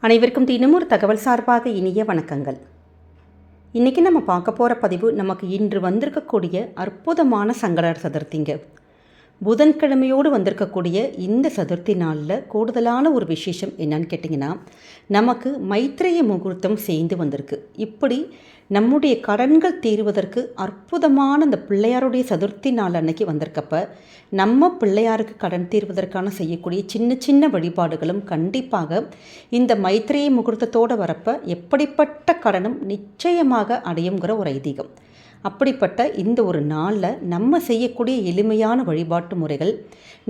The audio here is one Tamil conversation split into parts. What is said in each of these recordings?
அனைவருக்கும் தினமும் ஒரு தகவல் சார்பாக இனிய வணக்கங்கள். இன்றைக்கி நம்ம பார்க்க போகிற பதிவு நமக்கு இன்று வந்திருக்கக்கூடிய அற்புதமான சங்கடஹர சதுர்த்திங்க. புதன்கிழமையோடு வந்திருக்கக்கூடிய இந்த சதுர்த்தி நாளில் கூடுதலான ஒரு விசேஷம் என்னன்னு கேட்டிங்கன்னா, நமக்கு மைத்ரேய முகூர்த்தம் சேர்ந்து வந்திருக்கு. இப்படி நம்முடைய கடன்கள் தீர்வதற்கு அற்புதமான இந்த பிள்ளையாருடைய சதுர்த்தி நாள் அன்னைக்கு வந்திருக்கப்ப நம்ம பிள்ளையாருக்கு கடன் தீர்வதற்கான செய்யக்கூடிய சின்ன சின்ன வழிபாடுகளும் கண்டிப்பாக இந்த மைத்ரேய முகூர்த்தத்தோடு வரப்ப எப்படிப்பட்ட கடனும் நிச்சயமாக அடையுங்கிற ஒரு ஐதீகம். அப்படிப்பட்ட இந்த ஒரு நாளில் நம்ம செய்யக்கூடிய எளிமையான வழிபாட்டு முறைகள்,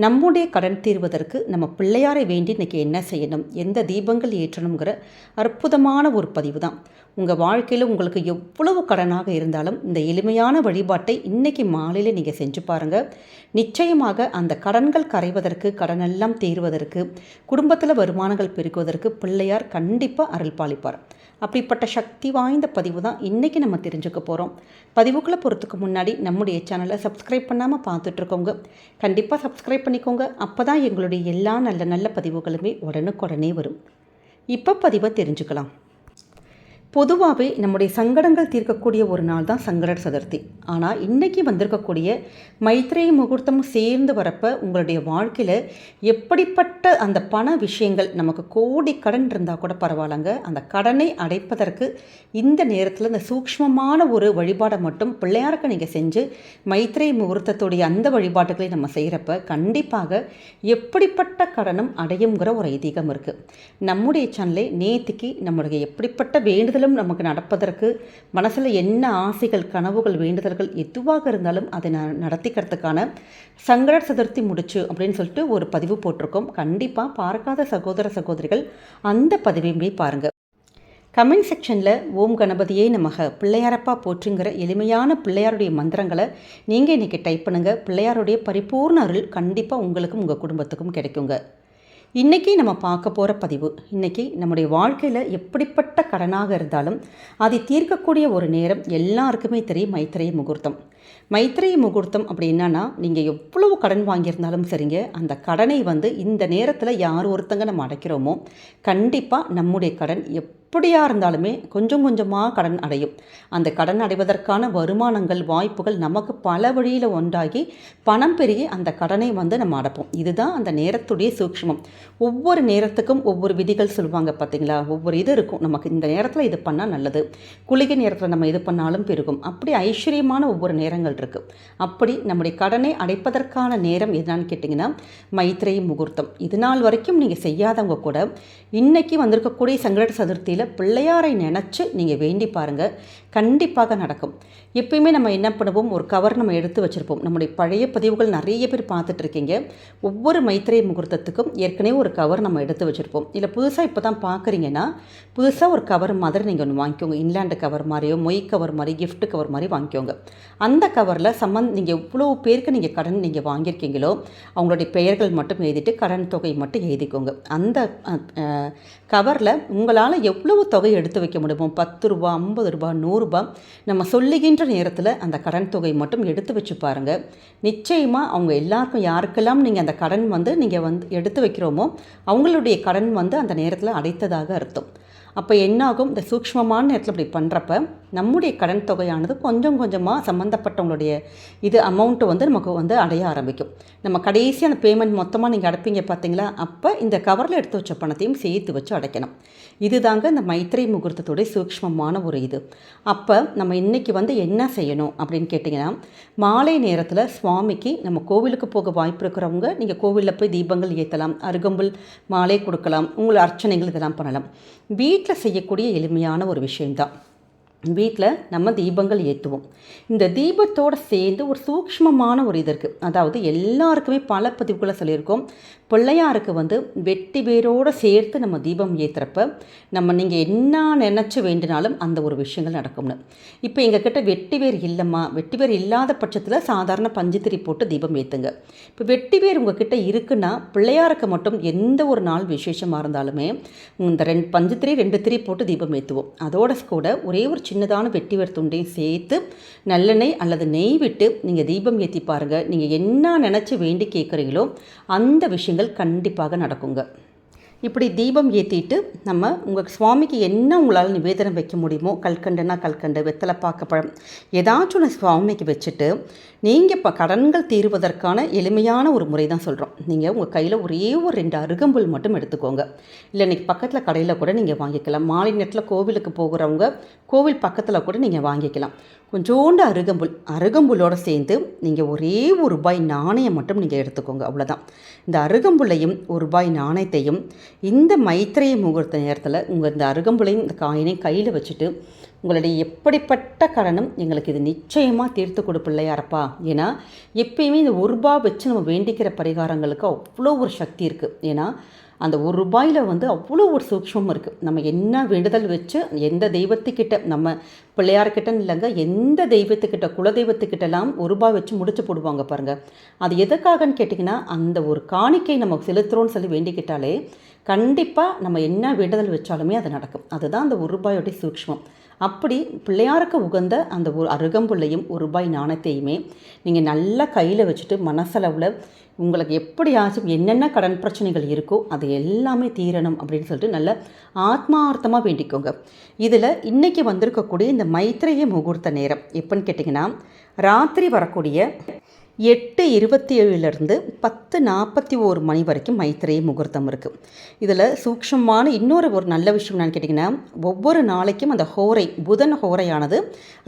நம்முடைய கடன் தீர்வதற்கு நம்ம பிள்ளையாரை வேண்டி இன்றைக்கி என்ன செய்யணும், எந்த தீபங்கள் ஏற்றணுங்கிற அற்புதமான ஒரு பதிவு தான். உங்கள் வாழ்க்கையில் உங்களுக்கு எவ்வளவு கடனாக இருந்தாலும் இந்த எளிமையான வழிபாட்டை இன்றைக்கி மாலையில் நீங்கள் செஞ்சு பாருங்கள். நிச்சயமாக அந்த கடன்கள் கரைவதற்கு, கடனெல்லாம் தீர்வதற்கு, குடும்பத்தில் வருமானங்கள் பெருக்குவதற்கு பிள்ளையார் கண்டிப்பாக அருள் பாலிப்பார். அப்படிப்பட்ட சக்தி வாய்ந்த பதிவு தான் இன்றைக்கி நம்ம தெரிஞ்சுக்க போகிறோம். பதிவுக்குள்ளே போகிறதுக்கு முன்னாடி நம்முடைய சேனலை சப்ஸ்கிரைப் பண்ணாமல் பார்த்துட்ருக்கோங்க, கண்டிப்பாக சப்ஸ்கிரைப் பண்ணிக்கோங்க. அப்போ தான் எங்களுடைய எல்லா நல்ல நல்ல பதிவுகளுமே உடனுக்குடனே வரும். இப்போ பதிவை தெரிஞ்சுக்கலாம். பொதுவாகவே நம்முடைய சங்கடங்கள் தீர்க்கக்கூடிய ஒரு நாள் தான் சங்கடஹர சதுர்த்தி. ஆனால் இன்றைக்கி வந்திருக்கக்கூடிய மைத்ரேய முகூர்த்தம் சேர்ந்து வரப்போ உங்களுடைய வாழ்க்கையில் எப்படிப்பட்ட அந்த பண விஷயங்கள், நமக்கு கோடி கடன் இருந்தால் கூட பரவாயில்லைங்க, அந்த கடனை அடைப்பதற்கு இந்த நேரத்தில் இந்த சூக்ஷ்மமான ஒரு வழிபாடை மட்டும் பிள்ளையாருக்கு நீங்கள் செஞ்சு மைத்ரேய முகூர்த்தத்துடைய அந்த வழிபாட்டுகளை நம்ம செய்கிறப்ப கண்டிப்பாக எப்படிப்பட்ட கடனும் அடையுங்கிற ஒரு ஐதீகம் இருக்குது. நம்முடைய சேனலை நேற்றுக்கு நம்முடைய எப்படிப்பட்ட வேண்டுதல் நமக்கு நடப்பதற்கு, மனசில் என்ன ஆசைகள், கனவுகள், வேண்டுதல்கள் எதுவாக இருந்தாலும் அதை நடத்திக்கிறதுக்கான சங்கடஹர சதுர்த்தி முடிச்சு அப்படின்னு சொல்லிட்டு ஒரு பதிவு போட்டிருக்கோம். கண்டிப்பாக பார்க்காத சகோதர சகோதரிகள் அந்த பதிவையுமே பாருங்கள். கமெண்ட் செக்ஷனில் ஓம் கணபதியே நமக, பிள்ளையாரப்பா போற்றுங்கிற எளிமையான பிள்ளையாருடைய மந்திரங்களை நீங்கள் இன்றைக்கி டைப் பண்ணுங்கள். பிள்ளையாருடைய பரிபூர்ண அருள் கண்டிப்பாக உங்களுக்கும் உங்கள் குடும்பத்துக்கும் கிடைக்குங்க. இன்றைக்கி நம்ம பார்க்க போகிற பதிவு, இன்றைக்கி நம்முடைய வாழ்க்கையில் எப்படிப்பட்ட கடனாக இருந்தாலும் அதை தீர்க்கக்கூடிய ஒரு நேரம் எல்லாருக்குமே தெரியும், மைத்ரேய முகூர்த்தம். மைத்ரேய முகூர்த்தம் அப்படின்னா, நீங்கள் எவ்வளவு கடன் வாங்கியிருந்தாலும் சரிங்க, அந்த கடனை இந்த நேரத்தில் யார் ஒருத்தங்க நம்ம அடைக்கிறோமோ கண்டிப்பாக நம்முடைய கடன் எப்படியாக இருந்தாலுமே கொஞ்சம் கொஞ்சமாக கடன் அடையும். அந்த கடன் அடைவதற்கான வருமானங்கள், வாய்ப்புகள் நமக்கு பல வழியில் ஒன்றாகி பணம் பெருகி அந்த கடனை நம்ம அடைப்போம். இதுதான் அந்த நேரத்துடைய சூக்ஷ்மம். ஒவ்வொரு நேரத்துக்கும் ஒவ்வொரு விதிகள் சொல்லுவாங்க பார்த்தீங்களா, ஒவ்வொரு இது இருக்கும். நமக்கு இந்த நேரத்தில் இது பண்ணால் நல்லது, குளிகை நேரத்தில் நம்ம இது பண்ணாலும் பெருகும், அப்படி ஐஸ்வர்யமான ஒவ்வொரு நேரங்கள் இருக்குது. அப்படி நம்முடைய கடனை அடைப்பதற்கான நேரம் எதுனான்னு கேட்டிங்கன்னா மைத்ரேய முகூர்த்தம். இது நாள் வரைக்கும் நீங்கள் செய்யாதவங்க கூட இன்றைக்கி வந்திருக்கக்கூடிய சங்கடஹர சதுர்த்தியில் பிள்ளையாரை நினச்சி நீங்கள் வேண்டி பாருங்கள், கண்டிப்பாக நடக்கும். எப்பயுமே நம்ம என்ன பண்ணுவோம், ஒரு கவர் நம்ம எடுத்து வச்சுருப்போம். நம்முடைய பழைய பதிவுகள் நிறைய பேர் பார்த்துட்ருக்கீங்க. ஒவ்வொரு மைத்ரேய முகூர்த்தத்துக்கும் ஏற்கனவே ஒரு கவர் நம்ம எடுத்து வச்சுருப்போம். இல்லை புதுசாக இப்போ தான் பார்க்குறீங்கன்னா புதுசாக ஒரு கவர் மாதிரி நீங்கள் ஒன்று வாங்கிக்கோங்க. இன்லேண்டு கவர் மாதிரியோ, மொய் கவர் மாதிரி, கிஃப்ட் கவர் மாதிரி வாங்கிக்கோங்க. அந்த கவரில் நீங்கள் எவ்வளோ பேருக்கு நீங்கள் கடன் நீங்கள் வாங்கியிருக்கீங்களோ அவங்களுடைய பெயர்கள் மட்டும் எழுதிட்டு கடன் தொகை மட்டும் எழுதிக்கோங்க. அந்த கவரில் உங்களால் எவ்வளவு தொகை எடுத்து வைக்க முடியுமோ, 10 ரூபா, 50 ரூபா, 100 ரூபா, நம்ம சொல்லுகின்ற நேரத்தில் அந்த கடன் தொகை மட்டும் எடுத்து வச்சு பாருங்கள். நிச்சயமாக அவங்க எல்லாருக்கும், யாருக்கெல்லாம் நீங்கள் அந்த கடன் நீங்கள் எடுத்து வைக்கிறோமோ அவங்களுடைய கடன் அந்த நேரத்தில் அடைத்ததாக அர்த்தம். அப்போ என்னாகும், இந்த சூக்ஷ்மமான நேரத்தில் இப்படி பண்ணுறப்ப நம்முடைய கடன் தொகையானது கொஞ்சம் கொஞ்சமாக சம்மந்தப்பட்டவங்களுடைய இது அமௌண்ட்டு நமக்கு அடைய ஆரம்பிக்கும். நம்ம கடைசி அந்த பேமெண்ட் மொத்தமாக நீங்கள் அடைப்பீங்க பார்த்தீங்களா, அப்போ இந்த கவரில் எடுத்து வச்ச பணத்தையும் சேர்த்து வச்சு அடைக்கணும். இதுதாங்க இந்த மைத்ரேய முகூர்த்தத்துடைய சூக்ஷ்மமான ஒரு இது. அப்போ நம்ம இன்றைக்கி என்ன செய்யணும் அப்படின்னு கேட்டிங்கன்னா, மாலை நேரத்தில் சுவாமிக்கு நம்ம கோவிலுக்கு போக வாய்ப்பு இருக்கிறவங்க நீங்கள் கோவிலில் போய் தீபங்கள் ஏற்றலாம், அருகம்புல் மாலை கொடுக்கலாம், உங்களை அர்ச்சனைகள் இதெல்லாம் பண்ணலாம். வீட்டில் செய்யக்கூடிய எளிமையான ஒரு விஷயம்தான். வீட்டில் நம்ம தீபங்கள் ஏற்றுவோம். இந்த தீபத்தோடு சேர்ந்து ஒரு சூக்ஷ்மமான ஒரு இது இருக்குது. அதாவது எல்லாருக்குமே பல பதிவுகளை சொல்லியிருக்கோம், பிள்ளையாருக்கு வெட்டி வேரோடு சேர்த்து நம்ம தீபம் ஏற்றுறப்ப நீங்கள் என்ன நினச்சி வேண்டினாலும் அந்த ஒரு விஷயங்கள் நடக்கும்னு. இப்போ எங்ககிட்ட வெட்டி வேர் இல்லைம்மா, வெட்டி வேர் இல்லாத பட்சத்தில் சாதாரண பஞ்சுத்திரி போட்டு தீபம் ஏற்றுங்க. இப்போ வெட்டி வேர் உங்ககிட்ட இருக்குன்னா பிள்ளையாருக்கு மட்டும் எந்த ஒரு நாள் விசேஷமாக இருந்தாலுமே இந்த பஞ்சுத்திரி 2 திரி போட்டு தீபம் ஏற்றுவோம். அதோட கூட ஒரே ஒரு சின்னதான வெட்டி வேர் துண்டையும் சேர்த்து நல்லெண்ணெய் அல்லது நெய் விட்டு நீங்கள் தீபம் ஏற்றி பாருங்கள். நீங்கள் என்ன நினச்சி வேண்டி கேட்குறீங்களோ அந்த விஷயங்கள் கண்டிப்பாக நடக்குங்க. இப்படி தீபம் ஏற்றிட்டு நம்ம உங்கள் சுவாமிக்கு என்ன உங்களால் நிவேதனம் வைக்க முடியுமோ, கல்கண்டுனா கல்கண்டு, வெத்தலை பாக்கு பழம் ஏதாச்சும் ஒன்று சுவாமிக்கு வச்சுட்டு, நீங்கள் இப்போ கடன்கள் தீர்வதற்கான எளிமையான ஒரு முறை தான் சொல்கிறோம். நீங்கள் உங்கள் கையில் ஒரே ஒரு 2 அருகம்புல் மட்டும் எடுத்துக்கோங்க. இல்லை இன்றைக்கி பக்கத்தில் கடையில் கூட நீங்கள் வாங்கிக்கலாம். மாலை நேரத்தில் கோவிலுக்கு போகிறவங்க கோவில் பக்கத்தில் கூட நீங்கள் வாங்கிக்கலாம். கொஞ்சோண்டு அருகம்புல்லோடு சேர்ந்து நீங்கள் ஒரே ₹1 நாணயம் மட்டும் நீங்கள் எடுத்துக்கோங்க. அவ்வளோதான். இந்த அருகம்புல்லையும் ₹1 நாணயத்தையும் இந்த மைத்திரை முகூர்த்த நேரத்தில் இந்த அருகம்புல்லையும் இந்த காயினையும் கையில் வச்சுட்டு, உங்களுடைய எப்படிப்பட்ட கடனும் எங்களுக்கு இது நிச்சயமாக தீர்த்து கொடுப்பில்லையாரப்பா. ஏன்னா எப்பயுமே இந்த ₹1 வச்சு நம்ம வேண்டிக்கிற பரிகாரங்களுக்கு அவ்வளோ ஒரு சக்தி இருக்குது. ஏன்னா அந்த ₹1 அவ்வளோ ஒரு சூக்ஷ்மம் இருக்குது. நம்ம என்ன வேண்டுதல் வச்சு எந்த தெய்வத்துக்கிட்ட, நம்ம பிள்ளையார்கிட்டன்னு இல்லைங்க, எந்த தெய்வத்துக்கிட்ட, குலதெய்வத்துக்கிட்டலாம் ₹1 வச்சு முடிச்சு போடுவாங்க பாருங்கள். அது எதுக்காகன்னு கேட்டிங்கன்னா, அந்த ஒரு காணிக்கை நம்ம செலுத்துகிறோன்னு சொல்லி வேண்டிக்கிட்டாலே கண்டிப்பாக நம்ம என்ன வேண்டுதல் வச்சாலுமே அது நடக்கும். அதுதான் அந்த ₹1 சூக்ஷ்மம். அப்படி பிள்ளையாருக்கு உகந்த அந்த ஒரு அருகம்புல்லையும் ₹1 நாணயத்தையுமே நீங்கள் நல்லா கையில் வச்சுட்டு, மனசளவில் உங்களுக்கு எப்படியாச்சும் என்னென்ன கடன் பிரச்சனைகள் இருக்கோ அது எல்லாமே தீரணும் அப்படின்னு சொல்லிட்டு நல்ல ஆத்மார்த்தமாக வேண்டிக்கோங்க. இதில் இன்றைக்கி வந்திருக்கக்கூடிய இந்த மைத்திரைய முகூர்த்த நேரம் எப்போன்னு கேட்டிங்கன்னா, ராத்திரி வரக்கூடிய 8:27 10:41 மணி வரைக்கும் மைத்திரை முகூர்த்தம் இருக்குது. இதில் சூக்ஷமான இன்னொரு நல்ல விஷயம் என்னன்னு கேட்டிங்கன்னா, ஒவ்வொரு நாளைக்கும் அந்த ஹோரை, புதன் ஹோரையானது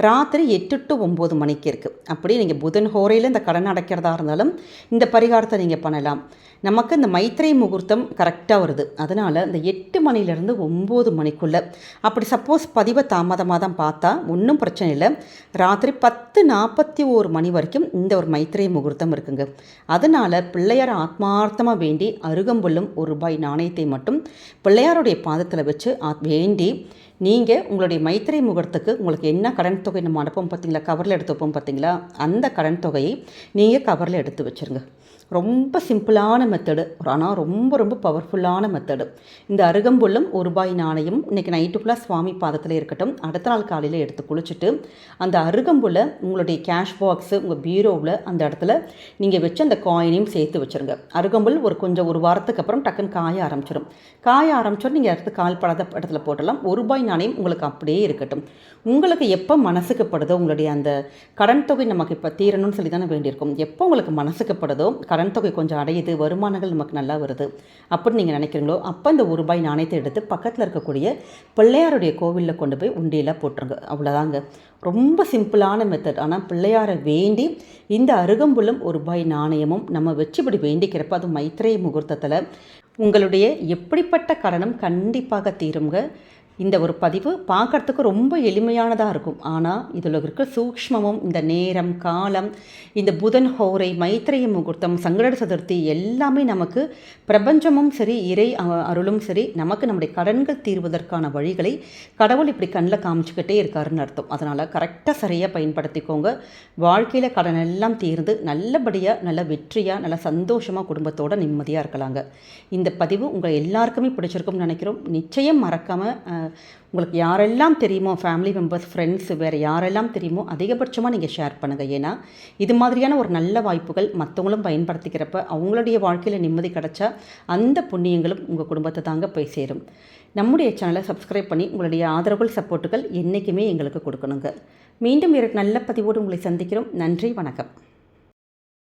ராத்திரி 8 to 9 மணிக்கு இருக்குது. அப்படி நீங்கள் புதன் ஹோரையில் இந்த கடன் அடைக்கிறதா இருந்தாலும் இந்த பரிகாரத்தை நீங்கள் பண்ணலாம். நமக்கு இந்த மைத்திரை முகூர்த்தம் கரெக்டாக வருது. அதனால் இந்த 8 மணிலேருந்து 9 மணிக்குள்ளே, அப்படி சப்போஸ் பதிவை தாமதமாக தான் பார்த்தா ஒன்றும் பிரச்சனை இல்லை. ராத்திரி 10:41 மணி வரைக்கும் இந்த ஒரு மைத்திரை முகூர்த்தம் இருக்குங்க. அதனால் பிள்ளையார் ஆத்மார்த்தமாக வேண்டி அருகம்புல்லும் ₹1 நாணயத்தை மட்டும் பிள்ளையாருடைய பாதத்தில் வச்சு வேண்டி, நீங்கள் உங்களுடைய மைத்திரை முகூர்த்தத்துக்கு உங்களுக்கு என்ன கடன் தொகை நம்ம அனுப்போம் பார்த்தீங்களா, கவரில் எடுத்து வைப்போம் பார்த்தீங்களா, அந்த கடன் தொகையை நீங்கள் கவரில் எடுத்து வச்சுருங்க. ரொம்ப சிம்பிளான மெத்தடு, ஆனால் ரொம்ப ரொம்ப பவர்ஃபுல்லான மெத்தடு. இந்த அருகம்புல்லும் ₹1 நாணயம் இன்றைக்கி நைட்டுக்குள்ளே சுவாமி பாதத்தில் இருக்கட்டும். அடுத்த நாள் காலையில் எடுத்து குளிச்சுட்டு அந்த அருகம்புல்லை உங்களுடைய கேஷ் பாக்ஸு, உங்கள் பீரோவில் அந்த இடத்துல நீங்கள் வச்சு அந்த காயினையும் சேர்த்து வச்சுருங்க. அருகம்புல் ஒரு வாரத்துக்கு அப்புறம் டக்குன்னு காய ஆரம்பிச்சிடும். நீங்கள் எடுத்து கால்படாத இடத்துல போட்டலாம். ₹1 நாணயம் உங்களுக்கு அப்படியே இருக்கட்டும். உங்களுக்கு எப்போ மனசுக்கு படுதோ, உங்களுடைய அந்த கடன் தொகை நமக்கு இப்போ தீரணும்னு சொல்லி தானே வேண்டியிருக்கும், எப்போ உங்களுக்கு மனசுக்கு படுதோ, கடன் தொகை கொஞ்சம் அடையுது, வருமானங்கள் நமக்கு நல்லா வருது அப்படின்னு நீங்கள் நினைக்கிறீங்களோ, அப்போ இந்த ₹1 நாணயத்தை எடுத்து பக்கத்தில் இருக்கக்கூடிய பிள்ளையாருடைய கோவிலில் கொண்டு போய் உண்டியில் போட்டுருங்க. அவ்வளோதாங்க. ரொம்ப சிம்பிளான மெத்தட். ஆனால் பிள்ளையாரை வேண்டி இந்த அருகம்புல்லும் ₹1 நாணயமும் நம்ம வச்சு இப்படி வேண்டிக்கிறப்ப, அது மைத்திரை முகூர்த்தத்தில் உங்களுடைய எப்படிப்பட்ட கடனும் கண்டிப்பாக தீருங்க. இந்த ஒரு பதிவு பார்க்குறதுக்கு ரொம்ப எளிமையானதாக இருக்கும். ஆனால் இதில் இருக்க சூக்ஷ்மமும், இந்த நேரம், காலம், இந்த புதன் ஹோரை, மைத்திரைய முகூர்த்தம், சங்கட சதுர்த்தி எல்லாமே நமக்கு பிரபஞ்சமும் சரி, இறை அருளும் சரி, நமக்கு நம்முடைய கடன்கள் தீர்வதற்கான வழிகளை கடவுள் இப்படி கண்ணில் காமிச்சிக்கிட்டே இருக்காருன்னு அர்த்தம். அதனால் கரெக்டாக சரியாக பயன்படுத்திக்கோங்க. வாழ்க்கையில் கடன் எல்லாம் தீர்ந்து நல்லபடியாக, நல்ல வெற்றியாக, நல்ல சந்தோஷமாக குடும்பத்தோடு நிம்மதியாக இருக்கலாங்க. இந்த பதிவு உங்கள் எல்லாருக்குமே பிடிச்சிருக்கும்னு நினைக்கிறோம். நிச்சயம் மறக்காமல் உங்களுக்கு யாரெல்லாம் தெரியுமோ, ஃபேமிலி மெம்பர்ஸ், ஃப்ரெண்ட்ஸ், வேறு யாரெல்லாம் தெரியுமோ அதிகபட்சமாக நீங்கள் ஷேர் பண்ணுங்கள். ஏன்னா இது மாதிரியான ஒரு நல்ல வாய்ப்புகள் மற்றவங்களும் பயன்படுத்திக்கிறப்ப அவங்களுடைய வாழ்க்கையில் நிம்மதி கிடச்சா அந்த புண்ணியங்களும் உங்கள் குடும்பத்தை தாங்க போய் சேரும். நம்முடைய சேனலை சப்ஸ்கிரைப் பண்ணி உங்களுடைய ஆதரவுகள், சப்போர்ட்டுகள் என்றைக்குமே எங்களுக்கு கொடுக்கணுங்க. மீண்டும் நல்ல பதிவோடு உங்களை சந்திக்கிறோம். நன்றி, வணக்கம்.